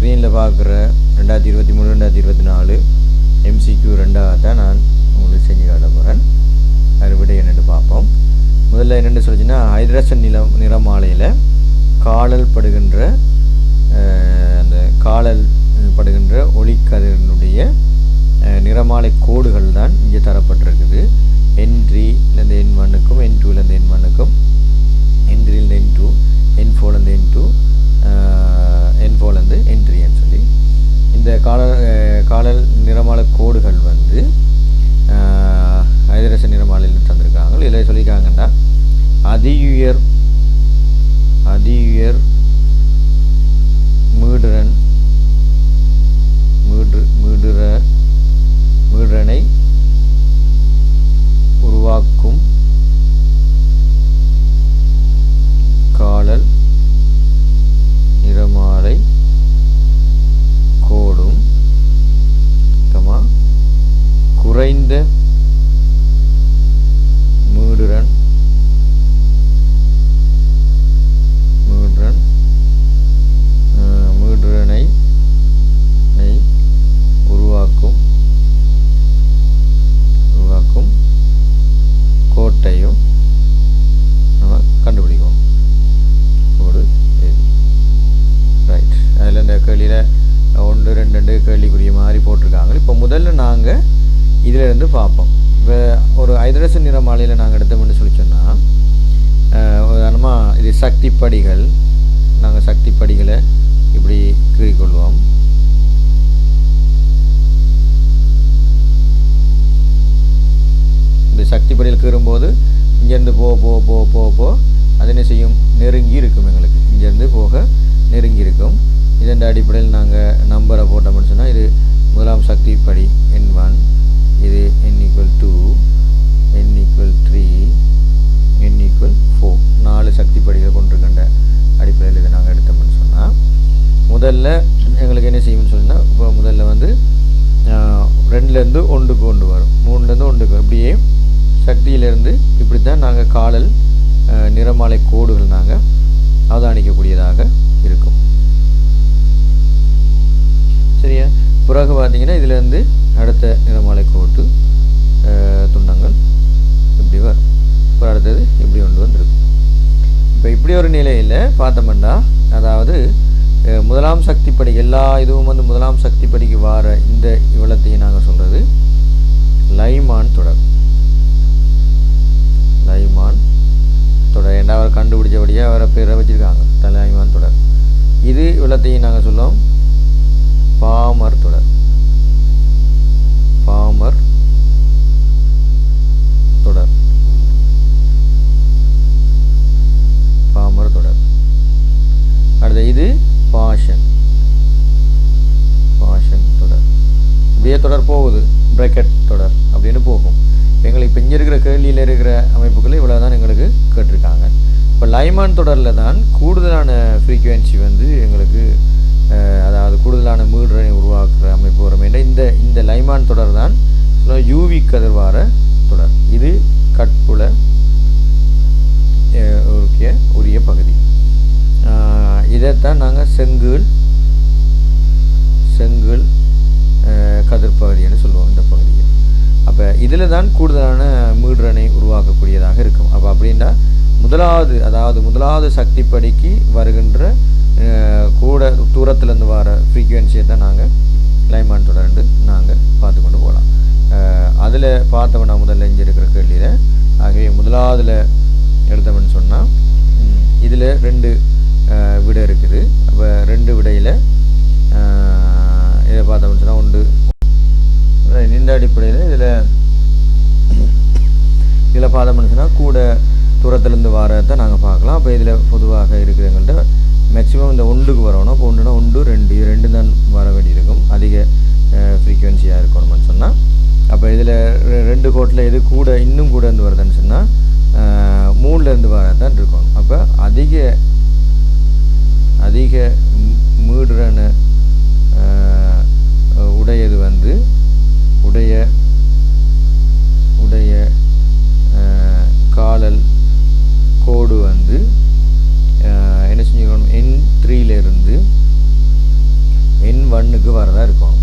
ஸ்க்ரீனில் பார்க்குற 2023-2024 MCQ 2 தான் நான் உங்களுக்கு செஞ்சு காட்ட போகிறேன். அது விட என்னென்னு பார்ப்போம். முதல்ல என்னென்னு சொல்லிச்சுன்னா, ஹைட்ரஜன் நிறமாலையில் காழல் படுகின்ற அந்த காழல் படுகின்ற ஒளிக்கதிரினுடைய நிறமாலை கோடுகள் தான் இங்கே தரப்பட்டிருக்குது. N3லேருந்து N1க்கும் N2லேருந்து N1க்கும் N3லேருந்து N2 N4லேருந்து N2 N4லேருந்து N3ன்னு சொல்லி இந்த காழல் நிறமாலை கோடுகள் வந்து ஹைட்ரஜன் நிறமாலையில் தந்திருக்காங்க. இதில் சொல்லியிருக்காங்கன்னா அதியுயர் மீடுரனை உருவாக்கும் காழல் நிறமாலை கோடும் குறைந்த மீடுரனை உருவாக்கும் கோட்டையும் நம்ம கண்டுபிடிக்கும். கோடு ரைட். அதில் இந்த கேள்வியில் 1 2 கேள்விக்குரிய மாதிரி போட்டிருக்காங்க. இப்போ முதல்ல நாங்கள் இதிலேருந்து பார்ப்போம். இப்போ ஒரு ஹைட்ரஜன் நிறமாலையில் நாங்கள் எடுத்தோம்னு சொல்லி சொன்னால், உதாரணமாக இது சக்தி படிகள். நாங்கள் சக்தி படிகளை இப்படி கீறிக்கொள்வோம். இந்த சக்தி படிகள் கீறும்போது இங்கேருந்து போ அது என்ன செய்யும், நெருங்கி இருக்கும். எங்களுக்கு இங்கேருந்து போக நெருங்கி இருக்கும். இதன் அடிப்படையில் நாங்கள் நம்பரை போட்டோம்னு சொன்னால், இது முதலாம் சக்தி படி N1, இது N=2, N=3, N=4, 4 சக்தி படிகள் கொண்டிருக்கின்ற அடிப்படையில் இதை நாங்கள் எடுத்தோம்னு சொன்னால், முதல்ல எங்களுக்கு என்ன செய்யும்னு சொன்னால், இப்போ முதல்ல வந்து 2லேருந்து 1க்கு கொண்டு வரும், 3லேருந்து 1க்கு இப்படியே சக்தியிலேருந்து இப்படி தான் நாங்கள் காழல் நிறமாலை கோடுகள் நாங்கள் அவதானிக்கக்கூடியதாக இருக்கும். சரியா? பிறகு பார்த்தீங்கன்னா இதிலேருந்து அடுத்த நிறமாலை கோட்டு துண்டங்கள் இப்படி வரும். இப்போ அடுத்தது இப்படி கொண்டு வந்திருக்கும். இப்போ இப்படி ஒரு நிலையில் பார்த்தோம்னா, அதாவது முதலாம் சக்தி படி எல்லா இதுவும் வந்து முதலாம் சக்தி படிக்கு வர இந்த இவ்வளத்தையும் நாங்கள் சொல்கிறது லைமான் தொடர். ஏன்னா அவர் கண்டுபிடிச்சபடியே அவரை பேரை வச்சுருக்காங்க, லைமான் தொடர். இது இவ்வளத்தையும் நாங்கள் சொல்லுவோம் பாமர் தொடர். அடுத்த இது பாஷன் தொடர். இப்படியே தொடர் போகுது, பிராக்கெட் தொடர் அப்படின்னு போகும். எங்களுக்கு இப்போ இங்கே இருக்கிற கேள்வியில் இருக்கிற அமைப்புகள் இவ்வளோ தான் எங்களுக்கு கேட்டிருக்காங்க. இப்போ லைமான் தொடரில் தான் கூடுதலான ஃப்ரீக்குவென்சி வந்து எங்களுக்கு, அதாவது கூடுதலான மீடுரனை உருவாக்குற அமைப்பு வரும். இந்த லைமான் தொடர் தான் யூவி கதிர்வார தொடர். இது கட்புல உரிய பகுதி. இதைத்தான் நாங்கள் செங்கல் கதிர்பகுதின்னு சொல்லுவோம் இந்த பகுதியை. அப்போ இதில் தான் கூடுதலான மீடுரனை உருவாக்கக்கூடியதாக இருக்கும். அப்போ அப்படின்னா முதலாவது சக்தி படிக்கு வருகின்ற கூட தூரத்துலேருந்து வர ஃப்ரீக்குவென்சியை தான் நாங்கள் லைமான் தொடர்ந்து நாங்கள் பார்த்து கொண்டு போகலாம். அதில் பார்த்தோம்னா முதல்ல இங்கே இருக்கிற கேள்வியில், ஆகவே முதலாவதில் எடுத்தோம்னு சொன்னால் இதில் 2 விடை இருக்குது. அப்போ 2 விடையில் இதை பார்த்தோம்னு சொன்னால் 1 இந்த அடிப்படையில் இதில் பார்த்தோம்னு சொன்னால் கூட தூரத்துலேருந்து வரதை நாங்கள் பார்க்கலாம். அப்போ இதில் பொதுவாக இருக்கிறவங்கள்ட்ட மேக்ஸிமம் இந்த 1க்கு வரணும். அப்போ 1னா 1 2 தான் வர வேண்டியிருக்கும், அதிக ஃப்ரீக்குவென்சியாக இருக்கணும்னு சொன்னால். அப்போ இதில் 2 கோட்டில் எது கூட இன்னும் கூட இருந்து வருதுன்னு சொன்னால் 3லேருந்து வரதான் இருக்கணும். அப்போ அதிக மீடுரனை உடையது வந்து உடைய காழல் கோடு வந்து என்ன செஞ்சுக்கணும், N3லேருந்து 1க்கு வரதா இருக்கும்.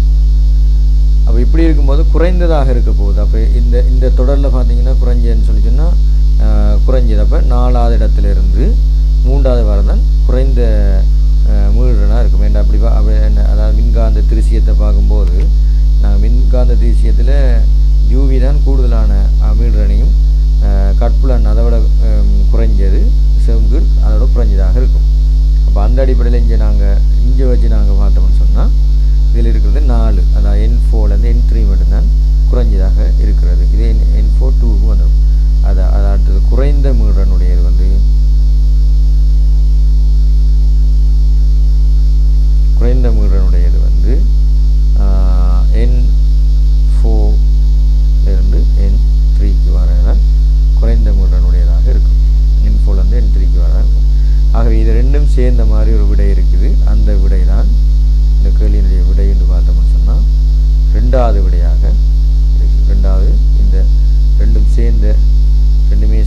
அப்போ இப்படி இருக்கும்போது குறைந்ததாக இருக்க போகுது. அப்போ இந்த தொடரில் பார்த்தீங்கன்னா குறைஞ்சதுன்னு சொல்லி சொன்னால் குறைஞ்சது. அப்போ 4வது இடத்துலேருந்து 3வது வரதான் குறைந்த மீள்றனாக இருக்கும். ஏன்னா அப்படி அதாவது மின்காந்த திருசியத்தை பார்க்கும்போது நாங்கள் மின்காந்த திருசியத்தில் யூவி தான் கூடுதலான மீள்றனையும் கட்புலன் அதை விட குறைஞ்சது செங்கல் அதோட குறைஞ்சதாக இருக்கும். அப்போ அந்த அடிப்படையில் இங்கே வச்சு நாங்கள் பார்த்தோம்னு சொன்னால் இதில் இருக்கிறது 4, அதாவது N4லேருந்து N3 மட்டும்தான் குறைஞ்சதாக இருக்கிறது. இதே N4 2க்கு வந்துடும். அது அடுத்தது குறைந்த மீள்றனுடையது வந்து N4லேருந்து N3க்கு வரதான் குறைந்த மீள்றனுடையதாக இருக்கும். N4லேருந்து N3க்கு வரதான் இருக்கும். ஆகவே இது ரெண்டும் சேர்ந்த மாதிரி ஒரு விடை இருக்குது. அந்த விடை தான் இந்த கேள்வியினுடைய விடை என்று பார்த்தோம்னு சொன்னால் 2வது விடையாக இருக்குது. 2வது இந்த ரெண்டுமே